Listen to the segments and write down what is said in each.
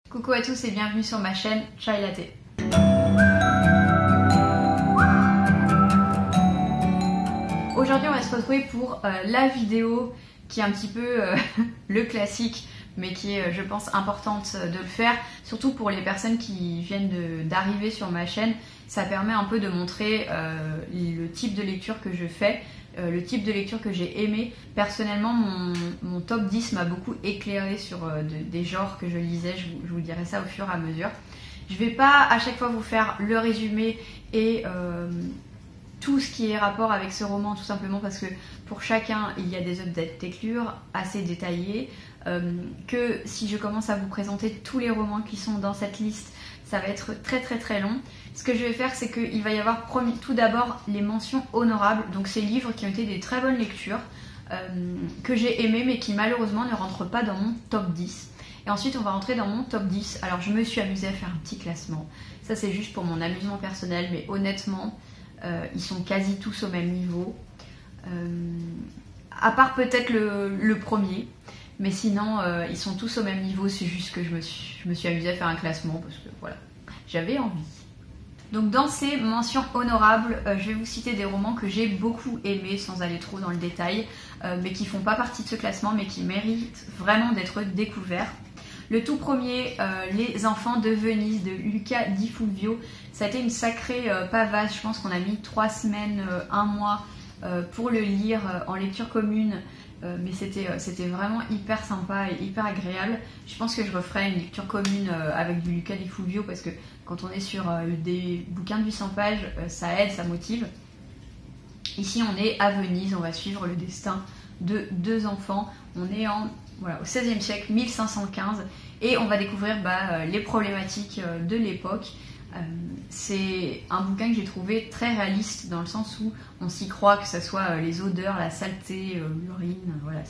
Coucou à tous et bienvenue sur ma chaîne Chai Latte. Aujourd'hui on va se retrouver pour la vidéo qui est un petit peu le classique, mais qui est je pense importante de le faire, surtout pour les personnes qui viennent d'arriver sur ma chaîne. Ça permet un peu de montrer le type de lecture que je fais, le type de lecture que j'ai aimé. Personnellement, mon top 10 m'a beaucoup éclairé sur des genres que je lisais, je vous dirai ça au fur et à mesure. Je vais pas à chaque fois vous faire le résumé et tout ce qui est rapport avec ce roman, tout simplement parce que pour chacun il y a des updates lecture assez détaillés, que si je commence à vous présenter tous les romans qui sont dans cette liste, ça va être très long. Ce que je vais faire, c'est qu'il va y avoir tout d'abord les mentions honorables, donc ces livres qui ont été des très bonnes lectures, que j'ai aimés mais qui malheureusement ne rentrent pas dans mon top 10. Et ensuite on va rentrer dans mon top 10. Alors je me suis amusée à faire un petit classement, ça c'est juste pour mon amusement personnel, mais honnêtement ils sont quasi tous au même niveau, à part peut-être le premier, mais sinon ils sont tous au même niveau. C'est juste que je me suis amusée à faire un classement parce que voilà, j'avais envie. Donc dans ces mentions honorables, je vais vous citer des romans que j'ai beaucoup aimés sans aller trop dans le détail, mais qui font pas partie de ce classement, mais qui méritent vraiment d'être découverts. Le tout premier, Les enfants de Venise de Luca Di Fulvio. Ça a été une sacrée pavasse, je pense qu'on a mis 3 semaines, 1 mois pour le lire en lecture commune. Mais c'était vraiment hyper sympa et hyper agréable. Je pense que je referai une lecture commune avec du Luca Di Fulvio parce que quand on est sur des bouquins de 800 pages, ça aide, ça motive. Ici on est à Venise, on va suivre le destin de 2 enfants. On est au XVIe siècle, 1515, et on va découvrir les problématiques de l'époque. C'est un bouquin que j'ai trouvé très réaliste dans le sens où on s'y croit, que ce soit les odeurs, la saleté, l'urine, voilà,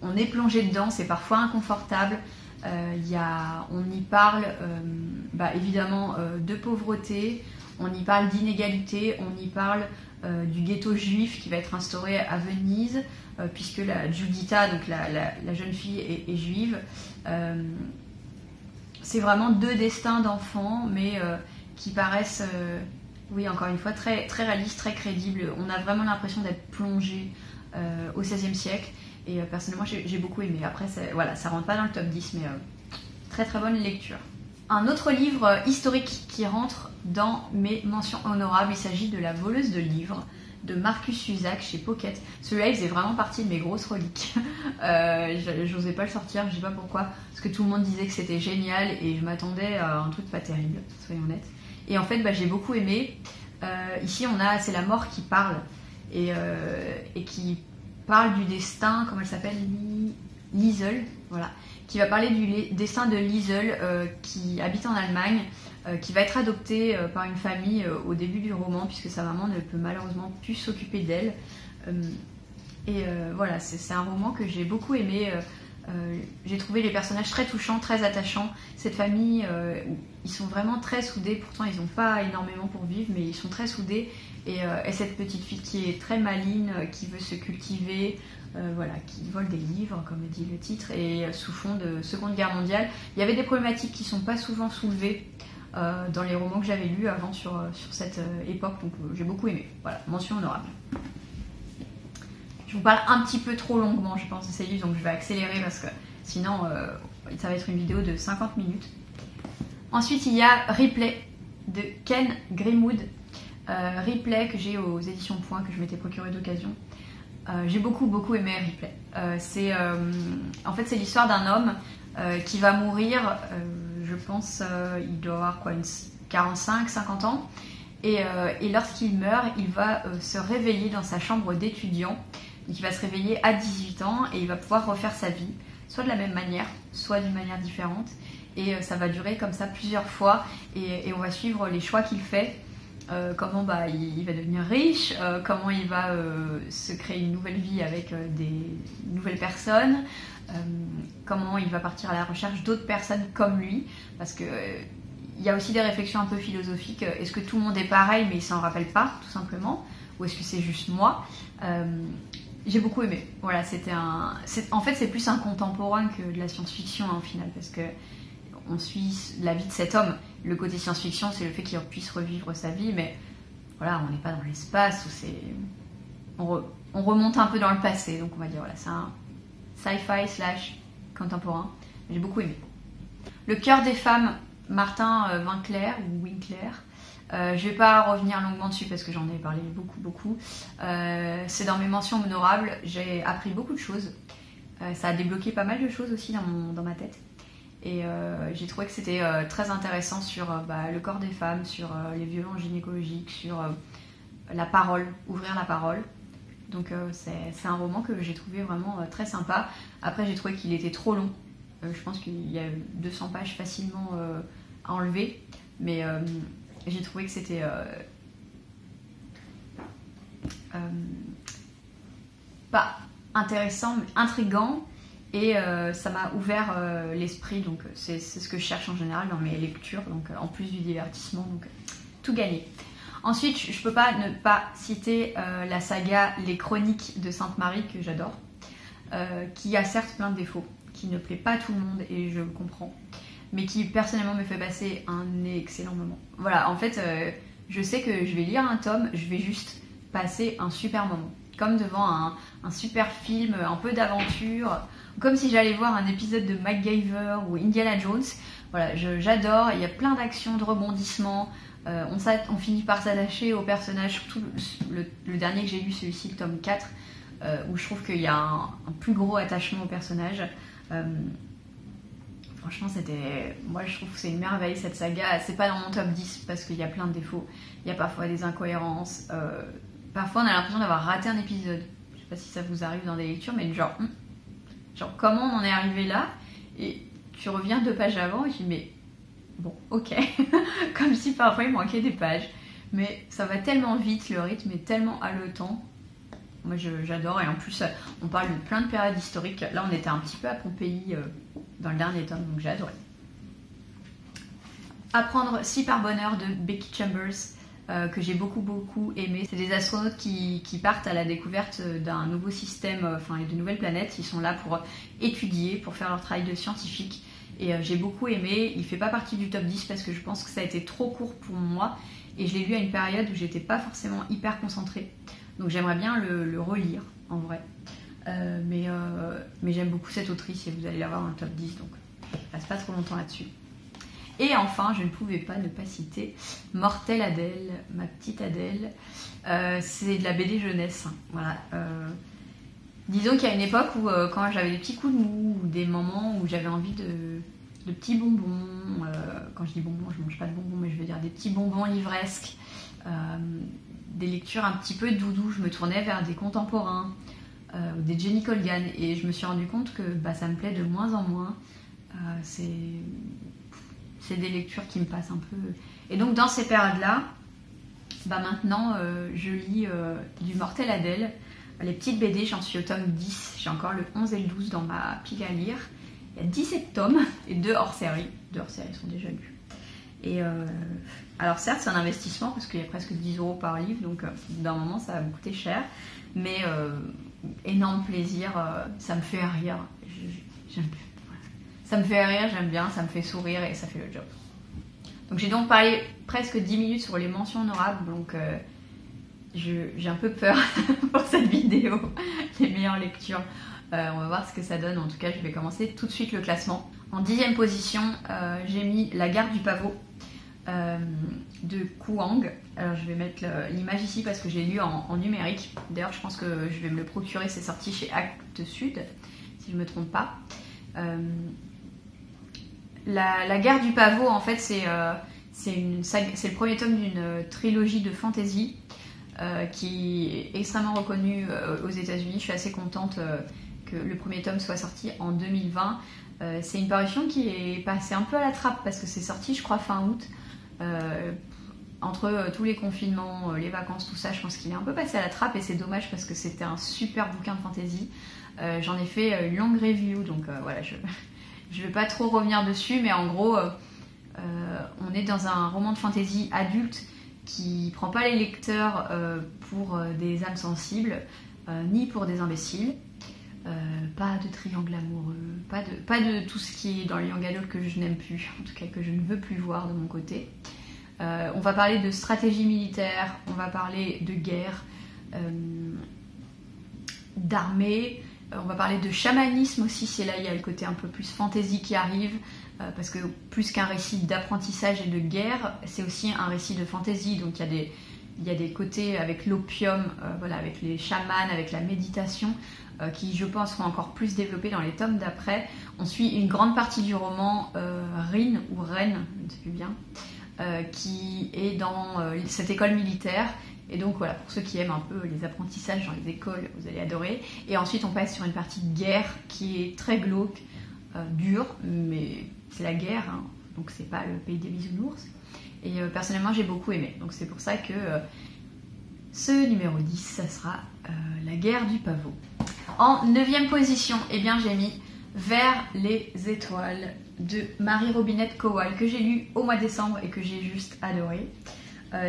on est plongé dedans, c'est parfois inconfortable. On y parle évidemment de pauvreté, on y parle d'inégalité, on y parle du ghetto juif qui va être instauré à Venise, puisque la Giuditta, donc la jeune fille, est juive. C'est vraiment 2 destins d'enfants, mais qui paraissent, oui, encore une fois, très réalistes, très crédibles. On a vraiment l'impression d'être plongé au XVIe siècle. Et personnellement, j'ai beaucoup aimé. Après, voilà, ça rentre pas dans le top 10, mais très bonne lecture. Un autre livre historique qui rentre dans mes mentions honorables, il s'agit de La voleuse de livres de Marcus Zusak chez Pocket. Celui-là, il faisait vraiment partie de mes grosses reliques. J'osais pas le sortir, je sais pas pourquoi, parce que tout le monde disait que c'était génial et je m'attendais à un truc pas terrible, soyons honnêtes. Et en fait, j'ai beaucoup aimé. Ici, c'est la mort qui parle et qui parle du destin, comment elle s'appelle, Liesel, voilà, qui va parler du destin de Liesel qui habite en Allemagne, qui va être adoptée par une famille au début du roman, puisque sa maman ne peut malheureusement plus s'occuper d'elle. Voilà, c'est un roman que j'ai beaucoup aimé. J'ai trouvé les personnages très touchants, très attachants. Cette famille, ils sont vraiment très soudés, pourtant ils n'ont pas énormément pour vivre, mais ils sont très soudés. Et cette petite fille qui est très maligne, qui veut se cultiver, voilà, qui vole des livres, comme dit le titre, et sous fond de Seconde Guerre mondiale. Il y avait des problématiques qui ne sont pas souvent soulevées dans les romans que j'avais lus avant sur cette époque, donc j'ai beaucoup aimé. Voilà, mention honorable. Je vous parle un petit peu trop longuement, je pense, de ces livres, donc je vais accélérer parce que sinon ça va être une vidéo de 50 minutes. Ensuite, il y a Ripley de Ken Grimwood. Ripley que j'ai aux éditions Point, que je m'étais procuré d'occasion. J'ai beaucoup aimé Ripley. En fait, c'est l'histoire d'un homme qui va mourir, je pense, il doit avoir quoi, 45-50 ans. Et lorsqu'il meurt, il va se réveiller dans sa chambre d'étudiant. Donc il va se réveiller à 18 ans et il va pouvoir refaire sa vie, soit de la même manière, soit d'une manière différente. Et ça va durer comme ça plusieurs fois. Et on va suivre les choix qu'il fait. Comment il va devenir riche, comment il va se créer une nouvelle vie avec des nouvelles personnes, comment il va partir à la recherche d'autres personnes comme lui, parce que il y a aussi des réflexions un peu philosophiques. Est-ce que tout le monde est pareil mais il s'en rappelle pas, tout simplement, ou est-ce que c'est juste moi? J'ai beaucoup aimé. Voilà, en fait c'est plus un contemporain que de la science-fiction, hein, au final, parce que on suit la vie de cet homme. Le côté science-fiction, c'est le fait qu'il puisse revivre sa vie, mais voilà, on n'est pas dans l'espace, on remonte un peu dans le passé, donc on va dire, voilà, c'est un sci-fi / contemporain. J'ai beaucoup aimé. Le cœur des femmes, Martin Winkler, je vais pas revenir longuement dessus parce que j'en ai parlé beaucoup. C'est dans mes mentions honorables, j'ai appris beaucoup de choses. Ça a débloqué pas mal de choses aussi dans ma tête. Et j'ai trouvé que c'était très intéressant sur le corps des femmes, sur les violences gynécologiques, sur la parole, ouvrir la parole. Donc c'est un roman que j'ai trouvé vraiment très sympa. Après j'ai trouvé qu'il était trop long. Je pense qu'il y a 200 pages facilement à enlever. Mais j'ai trouvé que c'était pas intéressant, mais intriguant. Et ça m'a ouvert l'esprit, donc c'est ce que je cherche en général dans mes lectures, donc en plus du divertissement, donc tout gagné. Ensuite, je peux pas ne pas citer la saga Les Chroniques de Sainte-Marie, que j'adore, qui a certes plein de défauts, qui ne plaît pas à tout le monde, et je le comprends, mais qui personnellement me fait passer un excellent moment. Voilà, en fait, je sais que je vais lire un tome, je vais juste passer un super moment, comme devant un super film, un peu d'aventure, comme si j'allais voir un épisode de MacGyver ou Indiana Jones. Voilà, j'adore, il y a plein d'actions, de rebondissements, on finit par s'attacher au personnage, surtout le dernier que j'ai lu, celui-ci, le tome 4, où je trouve qu'il y a un plus gros attachement au personnage. Franchement, moi je trouve que c'est une merveille cette saga. C'est pas dans mon top 10 parce qu'il y a plein de défauts, il y a parfois des incohérences, parfois on a l'impression d'avoir raté un épisode. Je sais pas si ça vous arrive dans des lectures, mais genre comment on en est arrivé là, et tu reviens 2 pages avant et tu dis mais bon, ok. Comme si parfois il manquait des pages, mais ça va tellement vite, le rythme est tellement haletant. Moi j'adore, et en plus on parle de plein de périodes historiques. Là on était un petit peu à Pompéi dans le dernier tome, donc j'ai adoré. Apprendre si par bonheur de Becky Chambers, que j'ai beaucoup aimé. C'est des astronautes qui partent à la découverte d'un nouveau système, et de nouvelles planètes. Ils sont là pour étudier, pour faire leur travail de scientifique, et j'ai beaucoup aimé. Il fait pas partie du top 10 parce que je pense que ça a été trop court pour moi, et je l'ai lu à une période où j'étais pas forcément hyper concentrée, donc j'aimerais bien le relire en vrai. Mais j'aime beaucoup cette autrice et vous allez la voir dans le top 10, donc je passe pas trop longtemps là-dessus. Et enfin, je ne pouvais pas ne pas citer Mortelle Adèle, ma petite Adèle. C'est de la BD jeunesse. Voilà. Disons qu'il y a une époque où quand j'avais des petits coups de mou, ou des moments où j'avais envie de petits bonbons, quand je dis bonbons, je mange pas de bonbons, mais je veux dire des petits bonbons livresques, des lectures un petit peu doudou, je me tournais vers des contemporains, des Jenny Colgan, et je me suis rendu compte que ça me plaît de moins en moins. C'est des lectures qui me passent un peu. Et donc dans ces périodes-là, maintenant je lis du Mortelle Adèle, les petites BD, j'en suis au tome 10, j'ai encore le 11 et le 12 dans ma pile à lire. Il y a 17 tomes et 2 hors-série. 2 hors-série sont déjà lus. Et alors certes c'est un investissement parce qu'il y a presque 10 € par livre, donc d'un moment ça va me coûter cher, mais énorme plaisir, ça me fait rire. Ça me fait rire, j'aime bien, ça me fait sourire et ça fait le job. Donc j'ai donc parlé presque 10 minutes sur les mentions honorables, donc j'ai un peu peur pour cette vidéo, les meilleures lectures. On va voir ce que ça donne. En tout cas, je vais commencer tout de suite le classement. En 10e position, j'ai mis La Gare du Pavot de Kuang. Alors je vais mettre l'image ici parce que j'ai lu en numérique. D'ailleurs, je pense que je vais me le procurer, c'est sorti chez Actes Sud, si je ne me trompe pas. La Gare du Pavot, en fait, c'est le premier tome d'une trilogie de fantasy qui est extrêmement reconnue aux États-Unis. Je suis assez contente que le premier tome soit sorti en 2020. C'est une parution qui est passée un peu à la trappe parce que c'est sorti, je crois, fin août. Entre tous les confinements, les vacances, tout ça, je pense qu'il est un peu passé à la trappe et c'est dommage parce que c'était un super bouquin de fantasy. J'en ai fait une longue review, donc voilà, je vais pas trop revenir dessus, mais en gros, on est dans un roman de fantasy adulte qui prend pas les lecteurs pour des âmes sensibles, ni pour des imbéciles. pas de triangle amoureux, pas de tout ce qui est dans le young adult que je n'aime plus, en tout cas que je ne veux plus voir de mon côté. On va parler de stratégie militaire, on va parler de guerre, d'armée, on va parler de chamanisme aussi, c'est là il y a le côté un peu plus fantasy qui arrive, parce que plus qu'un récit d'apprentissage et de guerre, c'est aussi un récit de fantasy, donc il y a des côtés avec l'opium, voilà, avec les chamans, avec la méditation, qui je pense seront encore plus développés dans les tomes d'après. On suit une grande partie du roman Rin, ou Ren, je ne sais plus bien, qui est dans cette école militaire. Et donc voilà, pour ceux qui aiment un peu les apprentissages dans les écoles, vous allez adorer. Et ensuite on passe sur une partie de guerre qui est très glauque, dure, mais c'est la guerre, hein, donc c'est pas le pays des bisounours. Et personnellement j'ai beaucoup aimé, donc c'est pour ça que ce numéro 10, ça sera la guerre du pavot. En 9e position, eh bien j'ai mis Vers les étoiles de Marie Robinette Kowal, que j'ai lu au mois de décembre et que j'ai juste adoré.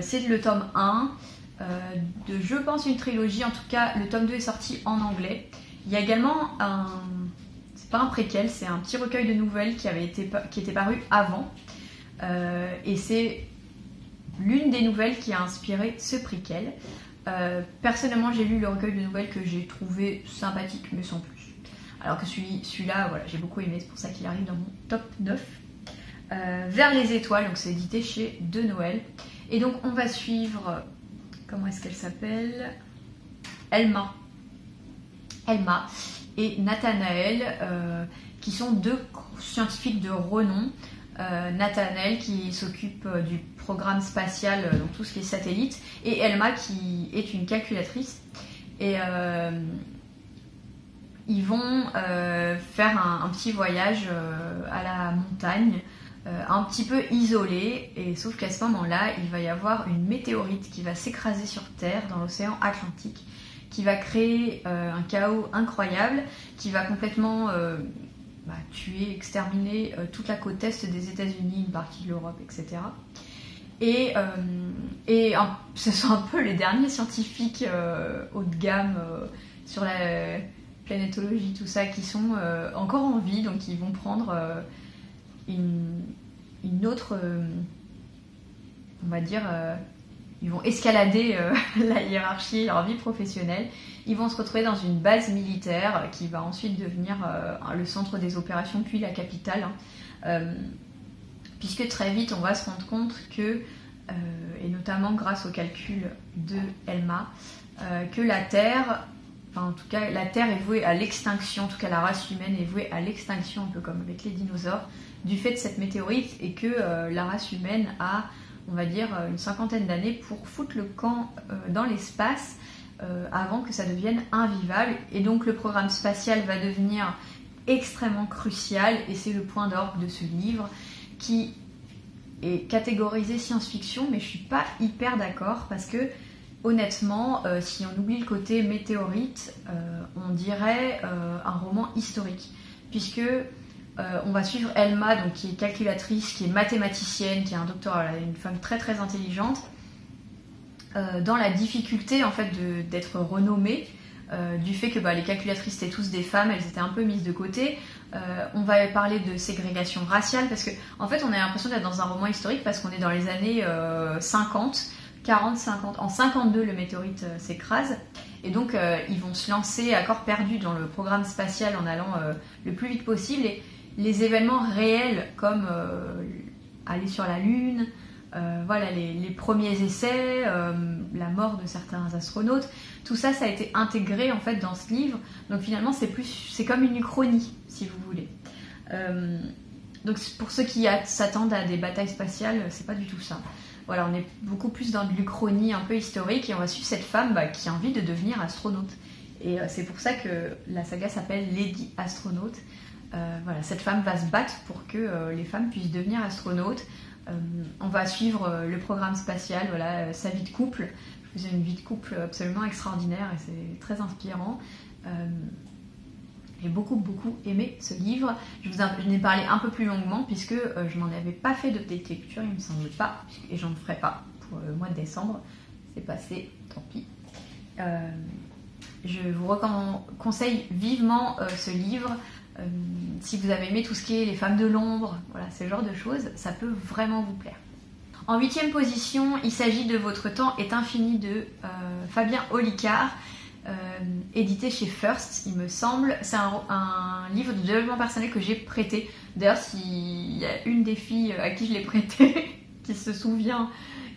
C'est le tome 1 de, je pense, une trilogie. En tout cas, le tome 2 est sorti en anglais. Il y a également un... c'est pas un préquel, c'est un petit recueil de nouvelles qui était paru avant. Et c'est l'une des nouvelles qui a inspiré ce préquel. Personnellement, j'ai lu le recueil de nouvelles que j'ai trouvé sympathique, mais sans plus. Alors que celui-là, voilà, j'ai beaucoup aimé, c'est pour ça qu'il arrive dans mon top 9. Vers les étoiles, donc c'est édité chez De Noël. Et donc on va suivre, comment est-ce qu'elle s'appelle, Elma et Nathanaël, qui sont deux scientifiques de renom. Nathanaël qui s'occupe du programme spatial, donc tout ce qui est satellite, et Elma qui est une calculatrice. Et ils vont faire un petit voyage à la montagne, un petit peu isolé, et sauf qu'à ce moment-là, il va y avoir une météorite qui va s'écraser sur Terre dans l'océan Atlantique, qui va créer un chaos incroyable, qui va complètement tuer, exterminer toute la côte est des États-Unis, une partie de l'Europe, etc. Et ce sont un peu les derniers scientifiques haut de gamme sur la planétologie, tout ça, qui sont encore en vie, donc ils vont prendre une autre, on va dire, ils vont escalader la hiérarchie, leur vie professionnelle. Ils vont se retrouver dans une base militaire qui va ensuite devenir le centre des opérations, puis la capitale, puisque très vite on va se rendre compte que, et notamment grâce au calcul de Elma, que la Terre, enfin en tout cas la Terre est vouée à l'extinction, en tout cas la race humaine est vouée à l'extinction, un peu comme avec les dinosaures, du fait de cette météorite, et que la race humaine a, on va dire, une 50aine d'années pour foutre le camp dans l'espace avant que ça devienne invivable. Et donc le programme spatial va devenir extrêmement crucial, et c'est le point d'orgue de ce livre qui est catégorisé science-fiction, mais je suis pas hyper d'accord, parce que honnêtement, si on oublie le côté météorite, on dirait un roman historique, puisque on va suivre Elma, donc, qui est calculatrice, qui est mathématicienne, qui a un doctorat, une femme très très intelligente, dans la difficulté en fait d'être renommée, du fait que les calculatrices étaient tous des femmes, elles étaient un peu mises de côté. On va parler de ségrégation raciale, parce que en fait on a l'impression d'être dans un roman historique, parce qu'on est dans les années 50, 40, 50. En 52, le météorite s'écrase, et donc ils vont se lancer à corps perdu dans le programme spatial en allant le plus vite possible, et les événements réels comme aller sur la Lune, voilà, les premiers essais, la mort de certains astronautes, tout ça, ça a été intégré en fait dans ce livre. Donc finalement c'est comme une uchronie, si vous voulez. Donc pour ceux qui s'attendent à des batailles spatiales, c'est pas du tout ça. Voilà, on est beaucoup plus dans de l'uchronie un peu historique, et on va suivre cette femme qui a envie de devenir astronaute. Et c'est pour ça que la saga s'appelle Lady Astronaute. Voilà, cette femme va se battre pour que les femmes puissent devenir astronautes. On va suivre le programme spatial, voilà, sa vie de couple. Je faisais une vie de couple absolument extraordinaire, et c'est très inspirant. J'ai beaucoup aimé ce livre. Je n'ai parlé un peu plus longuement, puisque je n'en avais pas fait de petite lecture, il me semble pas, et j'en ferai pas pour le mois de décembre. C'est passé, tant pis. Je vous conseille vivement ce livre. Si vous avez aimé tout ce qui est les femmes de l'ombre, voilà, ce genre de choses, ça peut vraiment vous plaire. En 8e position, il s'agit de Votre temps est infini de Fabien Olicard, édité chez First, il me semble. C'est un livre de développement personnel que j'ai prêté. D'ailleurs, s'il y a une des filles à qui je l'ai prêté qui se souvient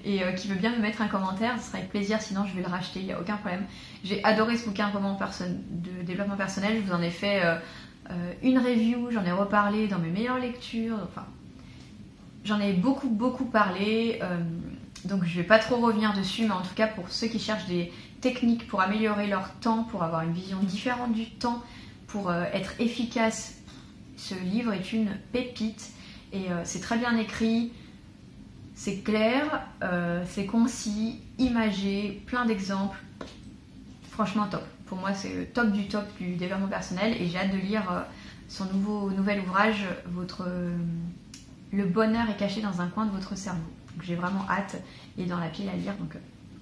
et qui veut bien me mettre un commentaire, ce sera avec plaisir, sinon je vais le racheter, il n'y a aucun problème. J'ai adoré ce bouquin de développement personnel, je vous en ai fait une review, j'en ai reparlé dans mes meilleures lectures, enfin j'en ai beaucoup parlé, donc je vais pas trop revenir dessus, mais en tout cas pour ceux qui cherchent des techniques pour améliorer leur temps, pour avoir une vision différente du temps, pour être efficace, ce livre est une pépite et c'est très bien écrit, c'est clair, c'est concis, imagé, plein d'exemples, franchement top. Pour moi c'est le top du développement personnel et j'ai hâte de lire son nouvel ouvrage, Le bonheur est caché dans un coin de votre cerveau. Donc j'ai vraiment hâte, il est dans la pile à lire, donc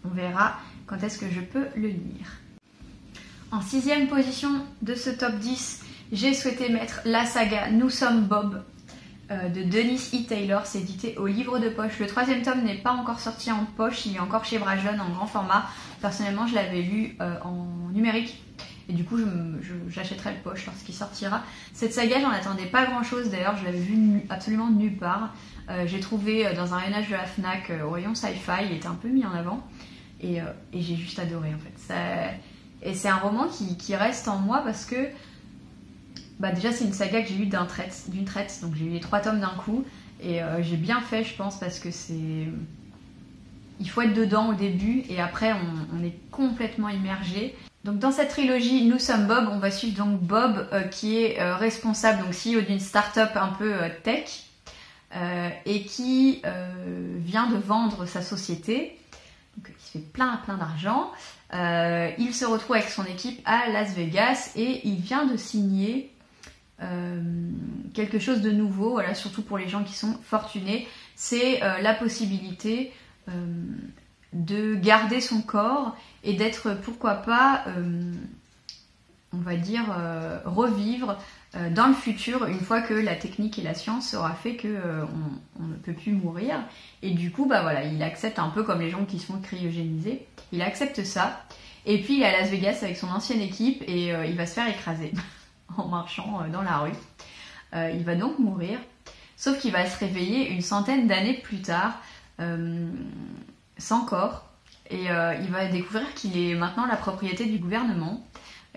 on verra quand est-ce que je peux le lire. En 6e position de ce top 10, j'ai souhaité mettre la saga Nous sommes Bob de Denise E. Taylor, c'est édité au livre de poche. Le 3e tome n'est pas encore sorti en poche, il est encore chez Bragelonne en grand format. Personnellement, je l'avais lu en numérique et du coup, j'achèterai le poche lorsqu'il sortira. Cette saga, j'en attendais pas grand chose d'ailleurs, je l'avais vu absolument nulle part. J'ai trouvé dans un rayonnage de la Fnac au rayon sci-fi, il était un peu mis en avant et j'ai juste adoré en fait. Et c'est un roman qui reste en moi parce que déjà c'est une saga que j'ai lue d'une traite, donc j'ai eu les 3 tomes d'un coup et j'ai bien fait je pense parce que il faut être dedans au début et après on est complètement immergé. Donc dans cette trilogie Nous sommes Bob, on va suivre donc Bob qui est responsable, donc CEO d'une start-up un peu tech et qui vient de vendre sa société, donc il se fait plein d'argent. Il se retrouve avec son équipe à Las Vegas et il vient de signer quelque chose de nouveau, voilà, surtout pour les gens qui sont fortunés, c'est la possibilité de garder son corps et d'être, pourquoi pas, on va dire, revivre dans le futur, une fois que la technique et la science aura fait qu'on ne peut plus mourir. Et du coup, voilà, il accepte un peu comme les gens qui se font cryogéniser. Il accepte ça. Et puis, il est à Las Vegas avec son ancienne équipe et il va se faire écraser en marchant dans la rue. Il va donc mourir. Sauf qu'il va se réveiller une centaine d'années plus tard, sans corps. Et il va découvrir qu'il est maintenant la propriété du gouvernement.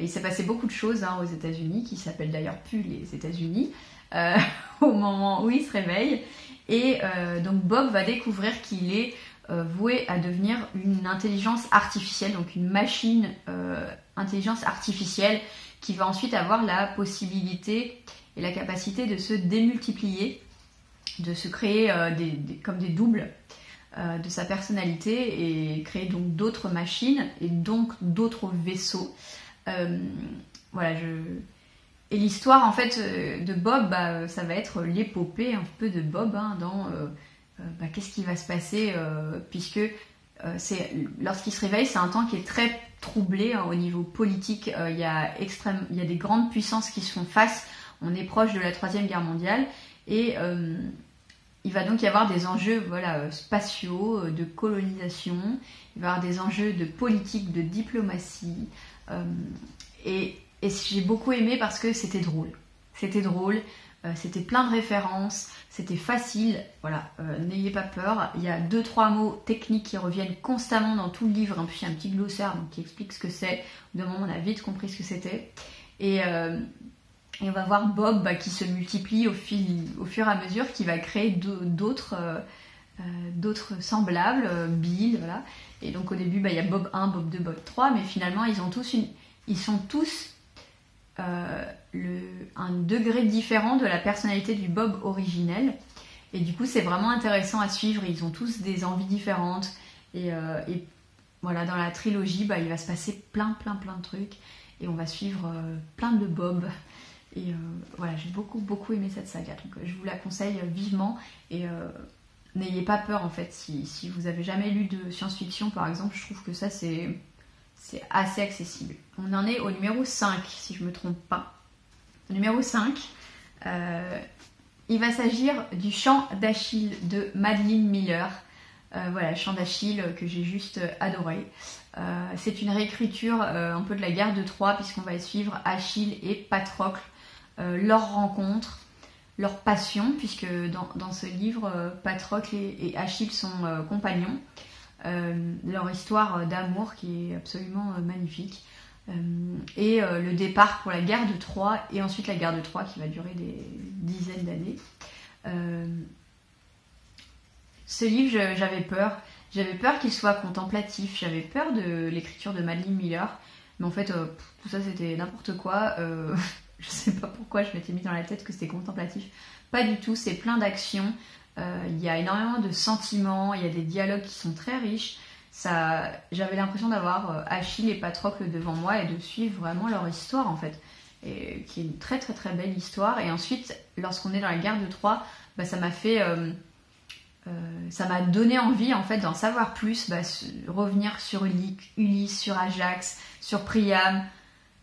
Il s'est passé beaucoup de choses aux États-Unis, qui s'appellent d'ailleurs plus les États-Unis, au moment où il se réveille. Et donc Bob va découvrir qu'il est voué à devenir une intelligence artificielle, donc une machine intelligence artificielle qui va ensuite avoir la possibilité et la capacité de se démultiplier, de se créer comme des doubles de sa personnalité et créer donc d'autres machines et donc d'autres vaisseaux. Voilà, et l'histoire en fait de Bob, ça va être l'épopée un peu de Bob dans qu'est-ce qui va se passer puisque lorsqu'il se réveille, c'est un temps qui est très troublé au niveau politique. Il y a des grandes puissances qui se font face. On est proche de la 3e guerre mondiale et il va donc y avoir des enjeux spatiaux, de colonisation, il va y avoir des enjeux de politique, de diplomatie. Et j'ai beaucoup aimé parce que c'était drôle. C'était drôle, c'était plein de références, c'était facile. Voilà, n'ayez pas peur. Il y a 2-3 mots techniques qui reviennent constamment dans tout le livre. En plus, il y a un petit glossaire qui explique ce que c'est. Au bout d'un moment, on a vite compris ce que c'était. Et on va voir Bob qui se multiplie au fur et à mesure, qui va créer d'autres semblables, Bill, voilà. Et donc au début, il y a Bob 1, Bob 2, Bob 3, mais finalement, ils sont tous un degré différent de la personnalité du Bob originel. Et du coup, c'est vraiment intéressant à suivre. Ils ont tous des envies différentes. Et voilà, dans la trilogie, il va se passer plein de trucs. Et on va suivre plein de Bob. Et voilà, j'ai beaucoup aimé cette saga. Donc je vous la conseille vivement. Et n'ayez pas peur en fait. Si vous avez jamais lu de science-fiction par exemple, je trouve que ça c'est c'est assez accessible. On en est au numéro 5, si je ne me trompe pas. Au numéro 5, il va s'agir du Chant d'Achille de Madeline Miller. Voilà, Chant d'Achille que j'ai juste adoré. C'est une réécriture un peu de la guerre de Troie, puisqu'on va suivre Achille et Patrocle, leur rencontre, leur passion, puisque dans ce livre, Patrocle et Achille sont compagnons. Leur histoire d'amour qui est absolument magnifique. Et le départ pour la guerre de Troie, et ensuite la guerre de Troie qui va durer des dizaines d'années. Ce livre, j'avais peur. J'avais peur qu'il soit contemplatif, j'avais peur de l'écriture de Madeline Miller, mais en fait, tout ça c'était n'importe quoi. Je sais pas pourquoi je m'étais mis dans la tête que c'était contemplatif. Pas du tout, c'est plein d'actions. Il y a énormément de sentiments, il y a des dialogues qui sont très riches. J'avais l'impression d'avoir Achille et Patrocle devant moi et de suivre vraiment leur histoire en fait, et qui est une très très très belle histoire. Et ensuite, lorsqu'on est dans la guerre de Troie, ça m'a fait, ça m'a donné envie en fait d'en savoir plus, revenir sur Ulysse, sur Ajax, sur Priam,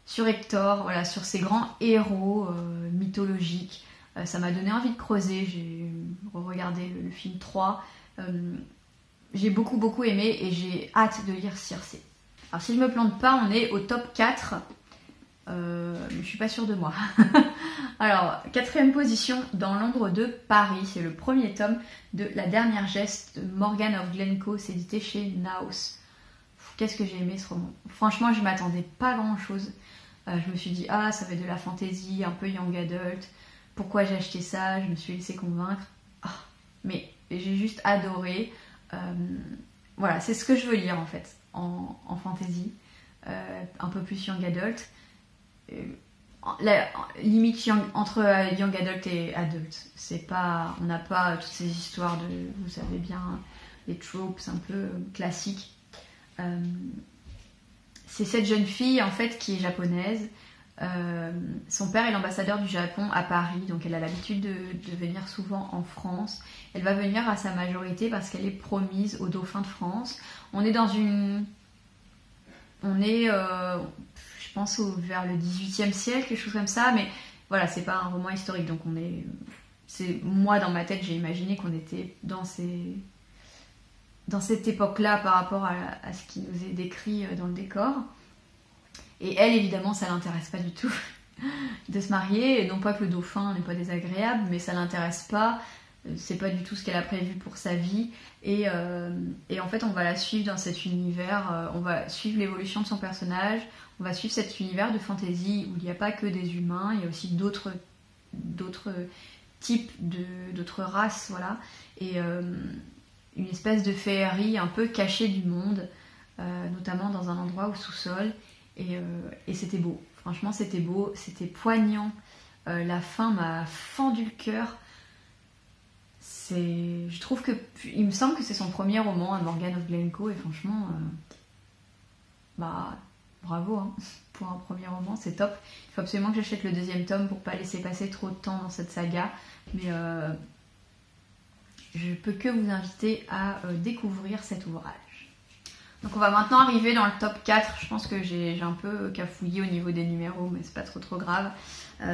sur Hector, voilà, sur ces grands héros mythologiques. Ça m'a donné envie de creuser. J'ai regardé le film 3. J'ai beaucoup aimé et j'ai hâte de lire Circé. Alors si je me plante pas, on est au top 4. Mais je suis pas sûre de moi. Alors, 4e position, Dans l'ombre de Paris. C'est le premier tome de La dernière geste de Morgan of Glencoe. C'est édité chez Naos. Qu'est-ce que j'ai aimé ce roman. Franchement, je m'attendais pas à grand chose. Je me suis dit, ça va être de la fantasy, un peu young adult. Pourquoi j'ai acheté ça? Je me suis laissée convaincre. Mais j'ai juste adoré. Voilà, c'est ce que je veux lire en fait, en fantasy. Un peu plus young adult. La limite entre young adult et adulte. On n'a pas toutes ces histoires de, vous savez bien, les tropes un peu classiques. C'est cette jeune fille en fait qui est japonaise. Son père est l'ambassadeur du Japon à Paris, donc elle a l'habitude de venir souvent en France. Elle va venir à sa majorité parce qu'elle est promise au dauphin de France. On est je pense vers le 18e siècle, quelque chose comme ça, mais voilà, c'est pas un roman historique, donc moi dans ma tête j'ai imaginé qu'on était dans cette époque-là par rapport à ce qui nous est décrit dans le décor. Et elle, évidemment, ça l'intéresse pas du tout de se marier. Et non pas que le dauphin n'est pas désagréable, mais ça l'intéresse pas. C'est pas du tout ce qu'elle a prévu pour sa vie. Et en fait, on va la suivre dans cet univers. On va suivre l'évolution de son personnage. On va suivre cet univers de fantasy où il n'y a pas que des humains. Il y a aussi d'autres types, d'autres races, voilà. Et une espèce de féerie un peu cachée du monde, notamment dans un endroit au sous-sol. Et c'était beau, franchement c'était beau, c'était poignant, la fin m'a fendu le cœur. Je trouve que, il me semble que c'est son premier roman à Morgan of Glencoe, et franchement, bravo hein, pour un premier roman, c'est top. Il faut absolument que j'achète le 2e tome pour pas laisser passer trop de temps dans cette saga, mais je peux que vous inviter à découvrir cet ouvrage. Donc on va maintenant arriver dans le top 4, je pense que j'ai un peu cafouillé au niveau des numéros, mais c'est pas trop grave.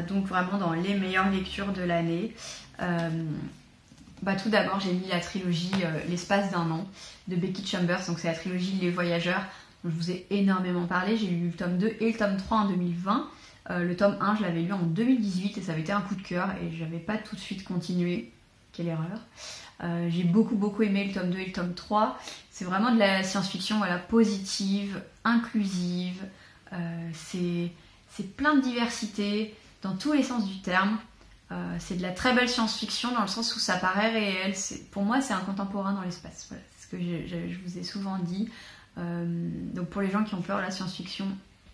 Donc vraiment dans les meilleures lectures de l'année. Tout d'abord j'ai mis la trilogie L'espace d'un an de Becky Chambers, donc c'est la trilogie Les Voyageurs, dont je vous ai énormément parlé. J'ai lu le tome 2 et le tome 3 en 2020. Le tome 1 je l'avais lu en 2018 et ça avait été un coup de cœur et j'avais pas tout de suite continué. Quelle erreur. J'ai beaucoup aimé le tome 2 et le tome 3. C'est vraiment de la science-fiction, voilà, positive, inclusive. C'est plein de diversité dans tous les sens du terme. C'est de la très belle science-fiction dans le sens où ça paraît réel. Pour moi, c'est un contemporain dans l'espace. Voilà, c'est ce que je vous ai souvent dit. Donc pour les gens qui ont peur de la science-fiction,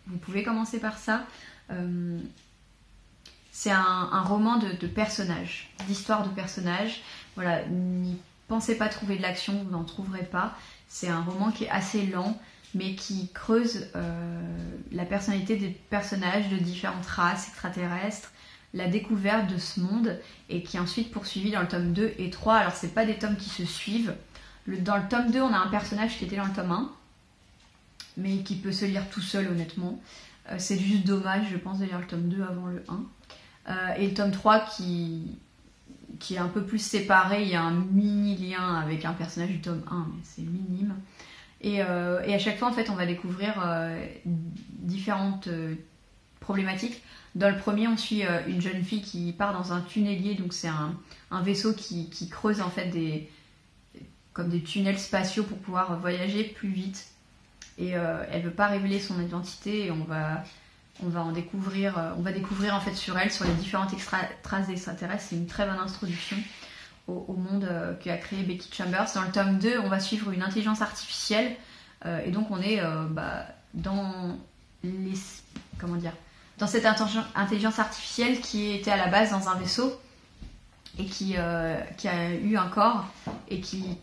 vous pouvez commencer par ça. C'est un roman de personnages, d'histoire de personnages. Voilà, n'y pensez pas trouver de l'action, vous n'en trouverez pas. C'est un roman qui est assez lent, mais qui creuse la personnalité des personnages de différentes races extraterrestres, la découverte de ce monde, et qui est ensuite poursuivi dans le tome 2 et 3. Alors c'est pas des tomes qui se suivent. Dans le tome 2, on a un personnage qui était dans le tome 1. mais qui peut se lire tout seul honnêtement. C'est juste dommage, je pense, de lire le tome 2 avant le 1. Et le tome 3 qui est un peu plus séparé, il y a un mini lien avec un personnage du tome 1, mais c'est minime. Et à chaque fois, en fait, on va découvrir différentes problématiques. Dans le premier, on suit une jeune fille qui part dans un tunnelier, donc c'est un vaisseau qui creuse en fait comme des tunnels spatiaux pour pouvoir voyager plus vite. Et elle veut pas révéler son identité et on va découvrir en fait sur elle, sur les différentes traces d'extraterrestres. C'est une très bonne introduction au monde qu'a créé Becky Chambers. Dans le tome 2, on va suivre une intelligence artificielle et donc on est dans cette intelligence artificielle qui était à la base dans un vaisseau et qui a eu un corps et qui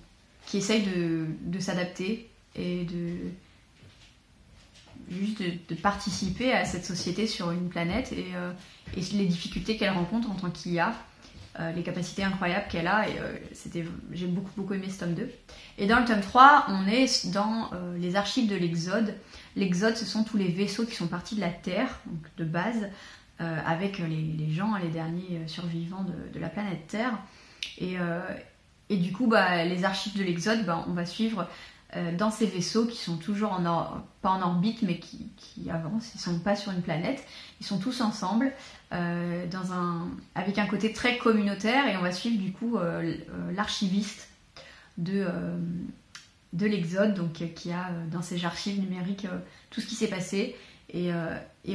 essaye de s'adapter et de participer à cette société sur une planète et les difficultés qu'elle rencontre en tant qu'IA, les capacités incroyables qu'elle a. Et j'ai beaucoup aimé ce tome 2. Et dans le tome 3, on est dans les archives de l'Exode. L'Exode, ce sont tous les vaisseaux qui sont partis de la Terre, donc de base, avec les gens, les derniers survivants de la planète Terre. Et du coup, les archives de l'Exode, on va suivre dans ces vaisseaux qui sont toujours pas en orbite, mais qui avancent. Ils ne sont pas sur une planète. Ils sont tous ensemble, avec un côté très communautaire. Et on va suivre du coup l'archiviste de l'Exode, donc qui a dans ses archives numériques tout ce qui s'est passé. Et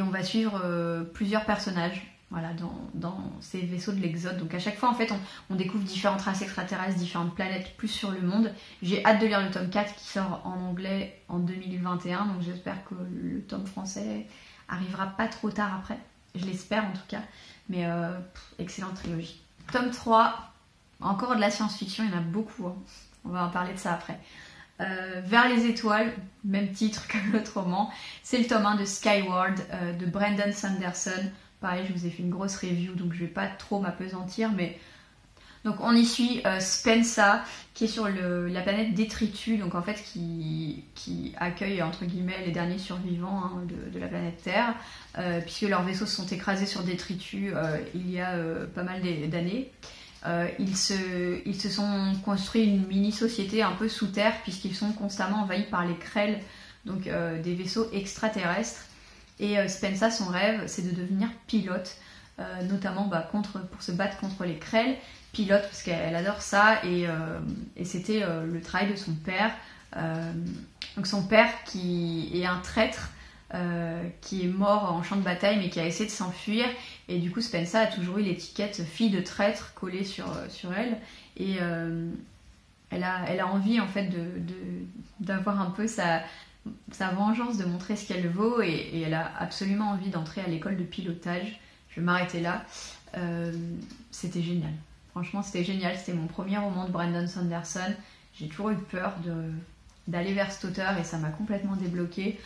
on va suivre plusieurs personnages. Voilà, dans ces vaisseaux de l'Exode. Donc à chaque fois, en fait, on découvre différentes races extraterrestres, différentes planètes, plus sur le monde. J'ai hâte de lire le tome 4 qui sort en anglais en 2021, donc j'espère que le tome français arrivera pas trop tard après. Je l'espère en tout cas. Mais excellente trilogie. Tome 3, encore de la science-fiction, il y en a beaucoup. Hein. On va en parler de ça après. Vers les étoiles, même titre que l'autre roman. C'est le tome 1 de Skyward de Brandon Sanderson. Pareil, je vous ai fait une grosse review, donc je vais pas trop m'apesantir, mais... Donc on y suit Spensa, qui est sur la planète Détritus, donc en fait qui accueille, entre guillemets, les derniers survivants de la planète Terre, puisque leurs vaisseaux se sont écrasés sur Détritus il y a pas mal d'années. Ils se sont construits une mini-société un peu sous terre, puisqu'ils sont constamment envahis par les Krell, donc des vaisseaux extraterrestres. Et Spensa, son rêve, c'est de devenir pilote, notamment pour se battre contre les Krell. Pilote parce qu'elle adore ça, et c'était le travail de son père. Donc son père qui est un traître, qui est mort en champ de bataille, mais qui a essayé de s'enfuir. Et du coup, Spensa a toujours eu l'étiquette fille de traître collée sur elle. Et elle a envie en fait d'avoir un peu sa vengeance, de montrer ce qu'elle vaut, et elle a absolument envie d'entrer à l'école de pilotage. Je vais m'arrêter là. C'était génial. Franchement, c'était génial. C'était mon premier roman de Brandon Sanderson. J'ai toujours eu peur d'aller vers cet auteur et ça m'a complètement débloquée.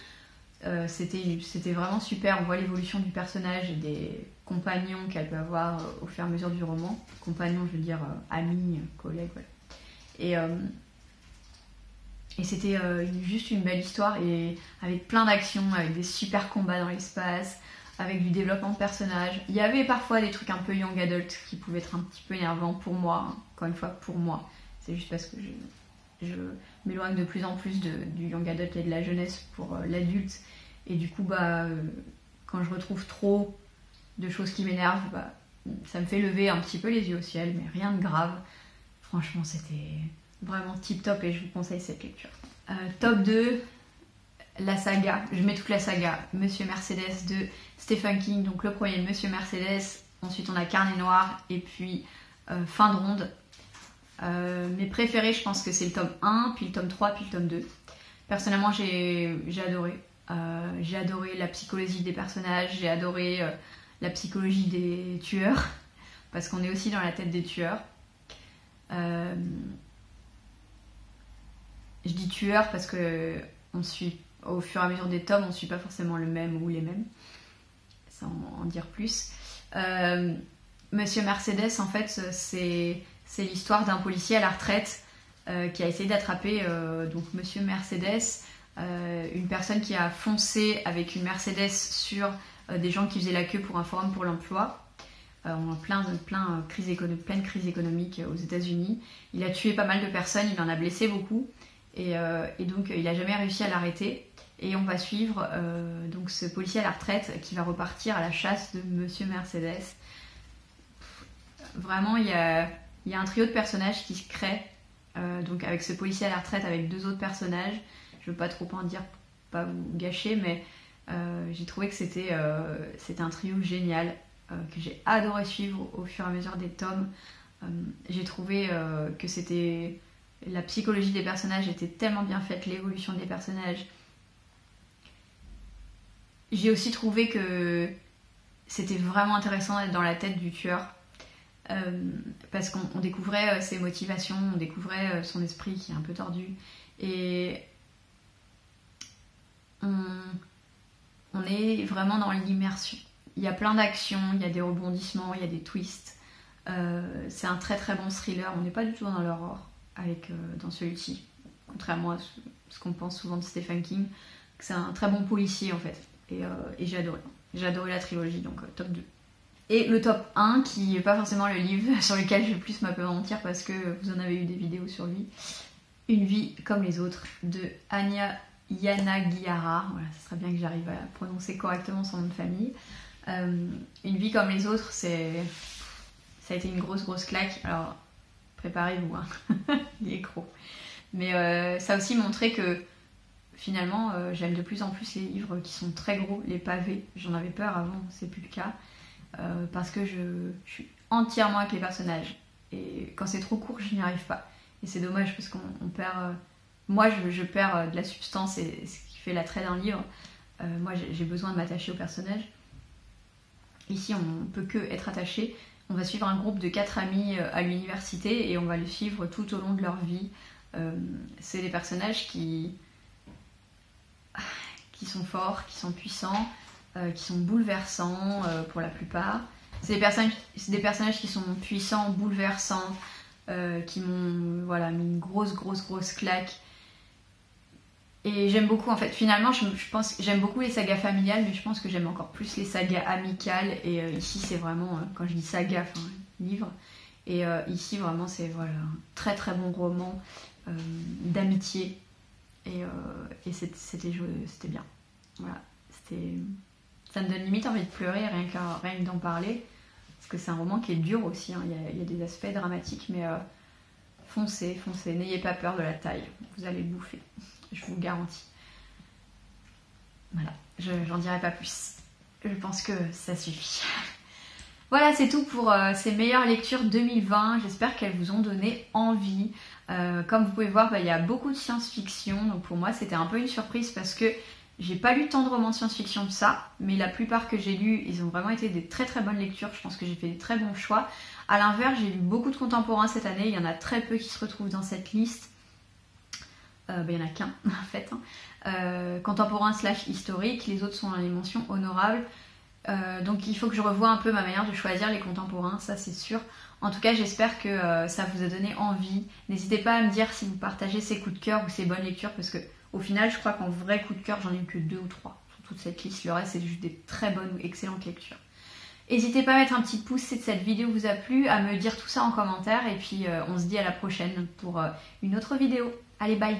C'était vraiment super. On voit l'évolution du personnage et des compagnons qu'elle peut avoir au fur et à mesure du roman. Compagnons, je veux dire amis, collègues. Voilà. Et c'était juste une belle histoire, et avec plein d'actions, avec des super combats dans l'espace, avec du développement de personnages. Il y avait parfois des trucs un peu young adult qui pouvaient être un petit peu énervants pour moi, hein. Encore une fois pour moi. C'est juste parce que je m'éloigne de plus en plus du young adult et de la jeunesse pour l'adulte. Et du coup, quand je retrouve trop de choses qui m'énervent, ça me fait lever un petit peu les yeux au ciel, mais rien de grave. Franchement, c'était vraiment tip top et je vous conseille cette lecture. Top 2, la saga. Je mets toute la saga. Monsieur Mercedes de Stephen King. Donc le premier, Monsieur Mercedes. Ensuite, on a Carnet Noir. Et puis Fin de ronde. Mes préférés, je pense que c'est le tome 1, puis le tome 3, puis le tome 2. Personnellement, j'ai adoré. J'ai adoré la psychologie des personnages. J'ai adoré la psychologie des tueurs. Parce qu'on est aussi dans la tête des tueurs. Je dis tueur parce que on suit, au fur et à mesure des tomes, on ne suit pas forcément le même ou les mêmes, sans en dire plus. Monsieur Mercedes, en fait, c'est l'histoire d'un policier à la retraite qui a essayé d'attraper donc Monsieur Mercedes une personne qui a foncé avec une Mercedes sur des gens qui faisaient la queue pour un forum pour l'emploi. En pleine crise économique aux États-Unis. Il a tué pas mal de personnes, il en a blessé beaucoup. Et donc il n'a jamais réussi à l'arrêter. Et on va suivre donc ce policier à la retraite qui va repartir à la chasse de Monsieur Mercedes. Vraiment, il y a un trio de personnages qui se crée. Donc avec ce policier à la retraite, avec 2 autres personnages. Je ne veux pas trop en dire pour pas vous gâcher, mais j'ai trouvé que c'était un trio génial que j'ai adoré suivre au fur et à mesure des tomes. J'ai trouvé que c'était... La psychologie des personnages était tellement bien faite, l'évolution des personnages. J'ai aussi trouvé que c'était vraiment intéressant d'être dans la tête du tueur. Parce qu'on découvrait ses motivations, on découvrait son esprit qui est un peu tordu. Et on est vraiment dans l'immersion. Il y a plein d'actions, il y a des rebondissements, il y a des twists. C'est un très très bon thriller. On n'est pas du tout dans l'horreur dans celui-ci. Contrairement à ce qu'on pense souvent de Stephen King. C'est un très bon policier en fait. Et j'ai adoré. J'ai adoré la trilogie, donc top 2. Et le top 1, qui n'est pas forcément le livre sur lequel je vais plus m'apesantir parce que vous en avez eu des vidéos sur lui. Une vie comme les autres de Anya Yanagihara. Voilà, ce serait bien que j'arrive à prononcer correctement son nom de famille. Une vie comme les autres, ça a été une grosse claque. Alors, préparez-vous, hein. Il est gros. Mais ça a aussi montré que finalement, j'aime de plus en plus les livres qui sont très gros, les pavés. J'en avais peur avant, c'est plus le cas. Parce que je suis entièrement avec les personnages. Et quand c'est trop court, je n'y arrive pas. Et c'est dommage parce qu'on perd... moi, je perds de la substance et ce qui fait l'attrait d'un livre. Moi, j'ai besoin de m'attacher aux personnages. Ici, on ne peut que être attaché. On va suivre un groupe de 4 amis à l'université et on va les suivre tout au long de leur vie. C'est des personnages qui sont forts, qui sont puissants, qui sont bouleversants pour la plupart. C'est des personnages qui sont puissants, bouleversants, qui m'ont mis une grosse claque. Et j'aime beaucoup en fait, finalement je pense j'aime beaucoup les sagas familiales, mais je pense que j'aime encore plus les sagas amicales. Et ici c'est vraiment, quand je dis saga, livre, et ici vraiment c'est un très très bon roman d'amitié. Et c'était bien. Voilà, ça me donne limite envie de pleurer rien que d'en parler, parce que c'est un roman qui est dur aussi, hein. Il y a des aspects dramatiques, mais foncez, n'ayez pas peur de la taille, vous allez bouffer, je vous le garantis. Voilà, j'en dirai pas plus, je pense que ça suffit. Voilà, c'est tout pour ces meilleures lectures 2020, j'espère qu'elles vous ont donné envie. Comme vous pouvez voir, il y a beaucoup de science-fiction, donc pour moi c'était un peu une surprise parce que j'ai pas lu tant de romans de science-fiction que ça, mais la plupart que j'ai lus, ils ont vraiment été des très très bonnes lectures. Je pense que j'ai fait des très bons choix. A l'inverse, j'ai lu beaucoup de contemporains cette année, il y en a très peu qui se retrouvent dans cette liste. Il y en a qu'un en fait. Contemporain / historique, les autres sont dans les mentions honorables. Donc il faut que je revoie un peu ma manière de choisir les contemporains, ça c'est sûr. En tout cas, j'espère que ça vous a donné envie. N'hésitez pas à me dire si vous partagez ces coups de cœur ou ces bonnes lectures, parce que au final, je crois qu'en vrai coup de cœur, j'en ai eu que 2 ou 3 sur toute cette liste. Le reste, c'est juste des très bonnes ou excellentes lectures. N'hésitez pas à mettre un petit pouce si cette vidéo vous a plu, à me dire tout ça en commentaire, et puis on se dit à la prochaine pour une autre vidéo. Allez, bye!